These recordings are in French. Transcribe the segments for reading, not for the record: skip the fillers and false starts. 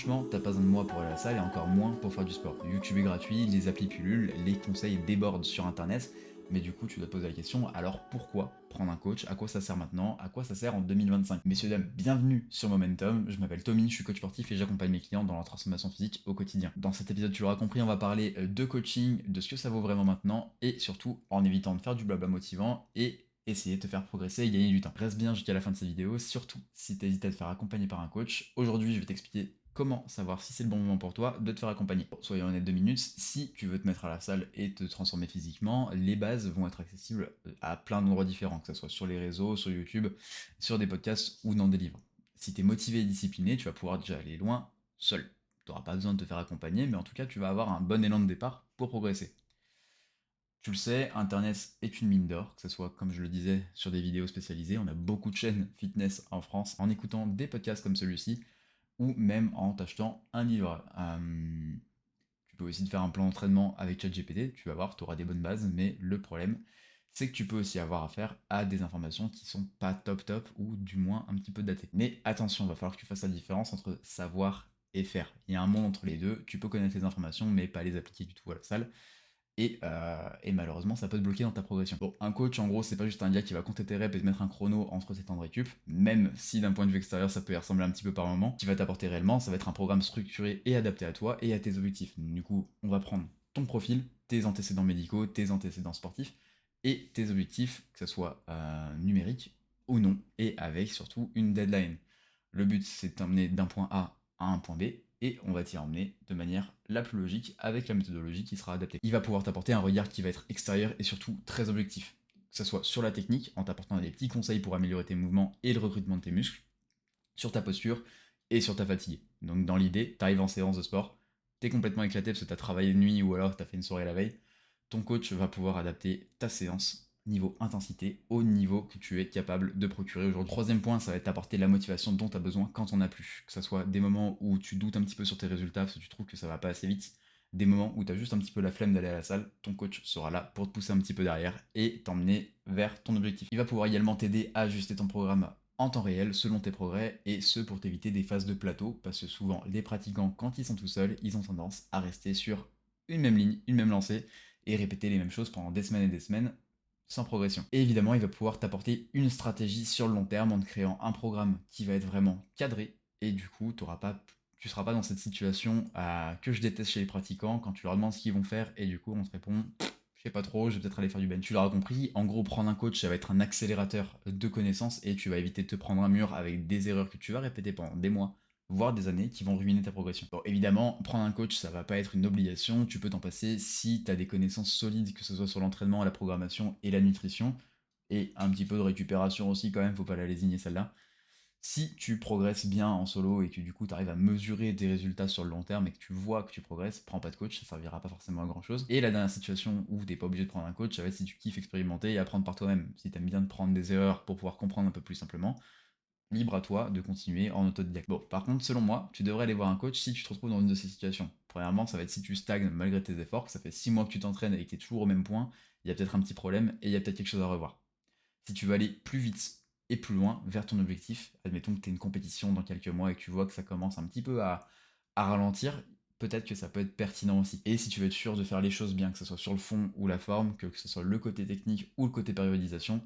Franchement, t'as pas besoin de moi pour aller à la salle et encore moins pour faire du sport. YouTube est gratuit, les applis pullulent, les conseils débordent sur internet, mais du coup tu dois te poser la question, alors pourquoi prendre un coach? À quoi ça sert maintenant? À quoi ça sert en 2025? Messieurs, dames, bienvenue sur Momentum, je m'appelle Tommy, je suis coach sportif et j'accompagne mes clients dans leur transformation physique au quotidien. Dans cet épisode, tu l'auras compris, on va parler de coaching, de ce que ça vaut vraiment maintenant, et surtout en évitant de faire du blabla motivant et essayer de te faire progresser et gagner du temps. Reste bien jusqu'à la fin de cette vidéo, surtout si tu hésites à te faire accompagner par un coach. Aujourd'hui, je vais t'expliquer comment savoir si c'est le bon moment pour toi de te faire accompagner. Bon, soyons honnêtes 2 minutes, si tu veux te mettre à la salle et te transformer physiquement, les bases vont être accessibles à plein d'endroits différents, que ce soit sur les réseaux, sur YouTube, sur des podcasts ou dans des livres. Si tu es motivé et discipliné, tu vas pouvoir déjà aller loin seul. Tu n'auras pas besoin de te faire accompagner, mais en tout cas, tu vas avoir un bon élan de départ pour progresser. Tu le sais, Internet est une mine d'or, que ce soit, comme je le disais, sur des vidéos spécialisées. On a beaucoup de chaînes fitness en France. En écoutant des podcasts comme celui-ci, ou même en t'achetant un livre. Tu peux aussi te faire un plan d'entraînement avec ChatGPT, tu vas voir, tu auras des bonnes bases, mais le problème, c'est que tu peux aussi avoir affaire à des informations qui sont pas top top, ou du moins un petit peu datées. Mais attention, il va falloir que tu fasses la différence entre savoir et faire. Il y a un monde entre les deux, tu peux connaître les informations, mais pas les appliquer du tout à la salle. Et malheureusement, ça peut te bloquer dans ta progression. Bon, un coach, en gros, c'est pas juste un gars qui va compter tes reps et te mettre un chrono entre tes temps de récup, même si d'un point de vue extérieur, ça peut y ressembler un petit peu par moment. Ce qui va t'apporter réellement, ça va être un programme structuré et adapté à toi et à tes objectifs. Du coup, on va prendre ton profil, tes antécédents médicaux, tes antécédents sportifs et tes objectifs, que ce soit numériques ou non, et avec surtout une deadline. Le but, c'est de t'emmener d'un point A à un point B, et on va t'y emmener de manière la plus logique avec la méthodologie qui sera adaptée. Il va pouvoir t'apporter un regard qui va être extérieur et surtout très objectif, que ce soit sur la technique, en t'apportant des petits conseils pour améliorer tes mouvements et le recrutement de tes muscles, sur ta posture et sur ta fatigue. Donc dans l'idée, tu arrives en séance de sport, t'es complètement éclaté parce que t'as travaillé de nuit ou alors t'as fait une soirée la veille, ton coach va pouvoir adapter ta séance niveau intensité au niveau que tu es capable de procurer aujourd'hui. Troisième point, ça va être t'apporter la motivation dont tu as besoin quand on a plus. Que ce soit des moments où tu doutes un petit peu sur tes résultats parce que tu trouves que ça va pas assez vite, des moments où tu as juste un petit peu la flemme d'aller à la salle, ton coach sera là pour te pousser un petit peu derrière et t'emmener vers ton objectif. Il va pouvoir également t'aider à ajuster ton programme en temps réel selon tes progrès, et ce pour t'éviter des phases de plateau, parce que souvent les pratiquants, quand ils sont tout seuls, ils ont tendance à rester sur une même ligne, une même lancée, et répéter les mêmes choses pendant des semaines et des semaines, sans progression. Et évidemment, il va pouvoir t'apporter une stratégie sur le long terme en te créant un programme qui va être vraiment cadré, et du coup, tu seras pas dans cette situation que je déteste chez les pratiquants, quand tu leur demandes ce qu'ils vont faire, et du coup, on te répond je sais pas trop, je vais peut-être aller faire du bench. Tu l'auras compris, en gros, prendre un coach, ça va être un accélérateur de connaissances et tu vas éviter de te prendre un mur avec des erreurs que tu vas répéter pendant des mois, voire des années, qui vont ruiner ta progression. Bon, évidemment, prendre un coach, ça va pas être une obligation, tu peux t'en passer si tu as des connaissances solides, que ce soit sur l'entraînement, la programmation et la nutrition, et un petit peu de récupération aussi quand même, faut pas la lésigner celle-là. Si tu progresses bien en solo et que du coup tu arrives à mesurer des résultats sur le long terme et que tu vois que tu progresses, prends pas de coach, ça servira pas forcément à grand chose. Et la dernière situation où t'es pas obligé de prendre un coach, ça va être si tu kiffes expérimenter et apprendre par toi-même. Si t'aimes bien de prendre des erreurs pour pouvoir comprendre un peu plus simplement, libre à toi de continuer en autodidacte. Bon, par contre, selon moi, tu devrais aller voir un coach si tu te retrouves dans une de ces situations. Premièrement, ça va être si tu stagnes malgré tes efforts, que ça fait 6 mois que tu t'entraînes et que tu es toujours au même point, il y a peut-être un petit problème et il y a peut-être quelque chose à revoir. Si tu veux aller plus vite et plus loin vers ton objectif, admettons que tu es une compétition dans quelques mois et que tu vois que ça commence un petit peu à ralentir, peut-être que ça peut être pertinent aussi. Et si tu veux être sûr de faire les choses bien, que ce soit sur le fond ou la forme, que ce soit le côté technique ou le côté périodisation,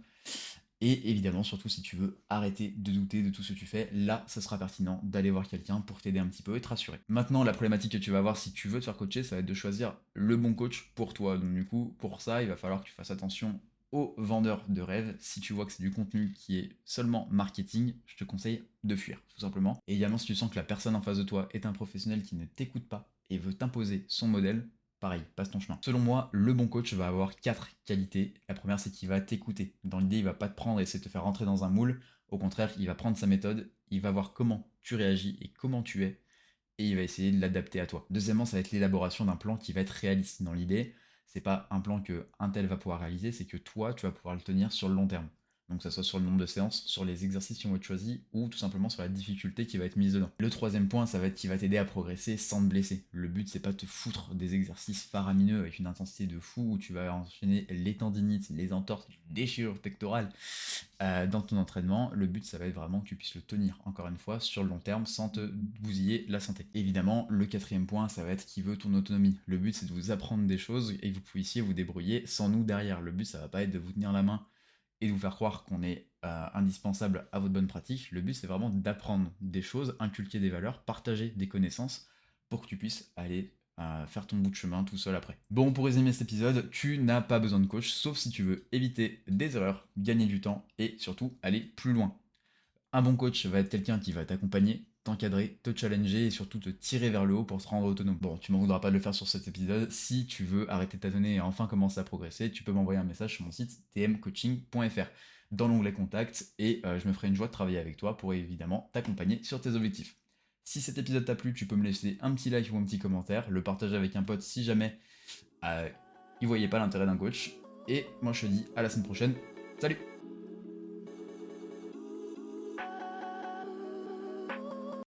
et évidemment, surtout si tu veux arrêter de douter de tout ce que tu fais, là, ça sera pertinent d'aller voir quelqu'un pour t'aider un petit peu et te rassurer. Maintenant, la problématique que tu vas avoir si tu veux te faire coacher, ça va être de choisir le bon coach pour toi. Donc du coup, pour ça, il va falloir que tu fasses attention aux vendeurs de rêves. Si tu vois que c'est du contenu qui est seulement marketing, je te conseille de fuir, tout simplement. Et également, si tu sens que la personne en face de toi est un professionnel qui ne t'écoute pas et veut t'imposer son modèle, pareil, passe ton chemin. Selon moi, le bon coach va avoir 4 qualités. La première, c'est qu'il va t'écouter. Dans l'idée, il va pas te prendre et essayer de te faire rentrer dans un moule. Au contraire, il va prendre sa méthode, il va voir comment tu réagis et comment tu es, et il va essayer de l'adapter à toi. Deuxièmement, ça va être l'élaboration d'un plan qui va être réaliste. Dans l'idée, c'est pas un plan que un tel va pouvoir réaliser, c'est que toi, tu vas pouvoir le tenir sur le long terme. Donc que ça soit sur le nombre de séances, sur les exercices qui vont être choisis, ou tout simplement sur la difficulté qui va être mise dedans. Le troisième point, ça va être qui va t'aider à progresser sans te blesser. Le but, c'est pas de te foutre des exercices faramineux avec une intensité de fou où tu vas enchaîner les tendinites, les entorses, les déchirures pectorales dans ton entraînement. Le but, ça va être vraiment que tu puisses le tenir, encore une fois, sur le long terme, sans te bousiller la santé. Évidemment, le quatrième point, ça va être qui veut ton autonomie. Le but, c'est de vous apprendre des choses et que vous puissiez vous débrouiller sans nous derrière. Le but, ça va pas être de vous tenir la main et de vous faire croire qu'on est indispensable à votre bonne pratique. Le but, c'est vraiment d'apprendre des choses, inculquer des valeurs, partager des connaissances pour que tu puisses aller faire ton bout de chemin tout seul après. Bon, pour résumer cet épisode, tu n'as pas besoin de coach, sauf si tu veux éviter des erreurs, gagner du temps et surtout aller plus loin. Un bon coach va être quelqu'un qui va t'accompagner, t'encadrer, te challenger et surtout te tirer vers le haut pour te rendre autonome. Bon, tu m'en voudras pas de le faire sur cet épisode. Si tu veux arrêter de tâtonner et enfin commencer à progresser, tu peux m'envoyer un message sur mon site tmcoaching.fr dans l'onglet contact et je me ferai une joie de travailler avec toi pour évidemment t'accompagner sur tes objectifs. Si cet épisode t'a plu, tu peux me laisser un petit like ou un petit commentaire, le partager avec un pote si jamais il voyait pas l'intérêt d'un coach. Et moi je te dis à la semaine prochaine. Salut!